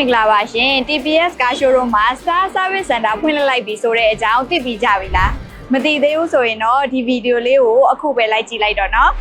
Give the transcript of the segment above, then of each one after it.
င်္ဂလာပါရှင် TPS ကားရှိုးရုံးမှာ Star Service Center ဖွင့်လှစ်လိုက်ပြီဆိုတဲ့အကြောင်းသိပြီးကြပြီလားမသိသေးဘူးဆိုရင်တော့ဒီဗီဒီယိုလေးကိုအခုပဲလိုက်ကြည့်လိုက်တော့နော်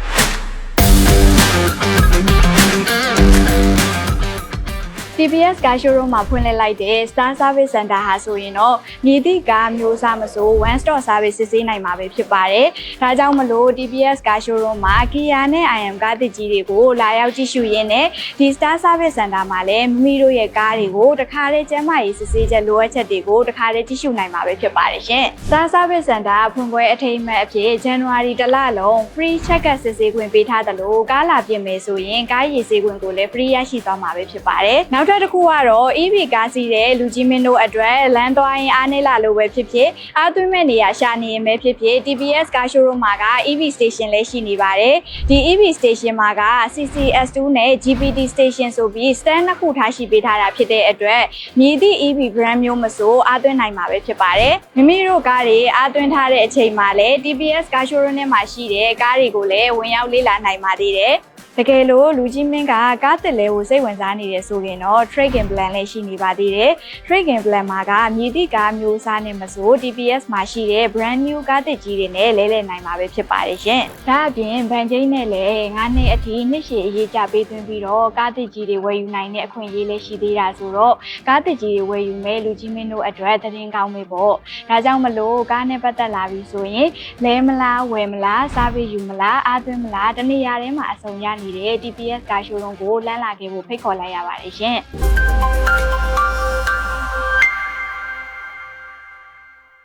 TPS ကားရှိုးရုံးမှာဖွင့်လှစ်လိုက်တဲ့ Star Service Center ဟာဆိုရင်တော့မြည်သည့်ကားမျိုးစားမဆို One Stop Service စစ်ဆေးနိုင်မှာပဲဖြစ်ပါတယ်။ဒါကြောင့်မလို့ TPS ကားရှိုးရုံးမှာ Kia နဲ့ IM ကားသစ်ကြီးတွေကိုလာရောက်ကြည့်ရှုရင်းနဲ့ဒီ Star Service Center မှာလည်းမိမိတို့ရဲ့ကားတွေကိုတခါတည်းကျန်းမာရေးစစ်ဆေးချက်လိုအပ်ချက်တွေကိုတခါတည်းကြည့်ရှုနိုင်မှာပဲဖြစ်ပါတယ်ရှင်။ Star Service Center ဖွင့်ပွဲအထိမ်းအမှတ်အဖြစ် January တလလုံး free check-up စစ်ဆေးခွင့်ပေးထားသလိုကားလာပြင်မယ်ဆိုရင်ကားရည်ဆေးခွင့်ကိုလည်း free ရရှိသွားမှာပဲဖြစ်ပါတယ်။နောက်ထပ်တစ်ခုကတော့ EV ကားစီးတဲ့လူကြီးမင်းတို့အတွက်လမ်းသွားရင်အားနည်းလာလို့ပဲဖြစ်ဖြစ်အားသွင်းမဲ့နေရာရှာနေရင်ပဲဖြစ်ဖြစ် TPS ကားရှိုးရုံးမှာက EV station လည်းရှိနေပါတယ်ဒီ EV station မှာက CCS2 နဲ့ GPT station ဆိုပြီး stand နှစ်ခုထားရှိပေးထားတာဖြစ်တဲ့အတွက်မြည်သည့် EV brand မျိုးမဆိုအားသွင်းနိုင်မှာပဲဖြစ်ပါတယ်မိမိတို့ကားတွေအားသွင်းထားတဲ့အချိန်မှာလည်း TPS ကားရှိုးရုံးထဲမှာရှိတဲ့ကားတွေကိုလည်းဝင်ရောက်လေ့လာနိုင်ပါသေးတယ်တကယ်လို့လူကြီးမင်းကကားတစ်လဲကိုစိတ်ဝင်စားနေတယ်ဆိုရင်တော့ Trade-in Plan လည်းရှိနေပါသေးတယ်။ Trade-in Plan မှာကမြည်သည့်ကားမျိုးစားနဲ့မဆို TPS မှာရှိတဲ့ brand new ကားသစ်ကြီးတွေနဲ့လဲလှယ်နိုင်မှာပဲဖြစ်ပါတယ်ရှင်။ဒါအပြင်ဗန်ကျင်းနဲ့လည်း9နှစ်အထိနှစ်ရှည်အရေးကြပေးသွင်းပြီးတော့ကားသစ်ကြီးတွေဝယ်ယူနိုင်တဲ့အခွင့်အရေးလည်းရှိသေးတာဆိုတော့ကားသစ်ကြီးတွေဝယ်ယူမဲ့လူကြီးမင်းတို့အတွက်သတင်းကောင်းပဲပေါ့။ဒါကြောင့်မလို့ကားနဲ့ပတ်သက်လာပြီဆိုရင်လဲမလားဝယ်မလားစားပြီးယူမလားအားသွင်းမလားတနေရာထဲမှာအဆုံရနေတဲ့ TPS ကားရှိုးရုံးကိုလမ်းလာခဲ့ဖို့ဖိတ်ခေါ်လိုက်ရပါတယ်ရှင်။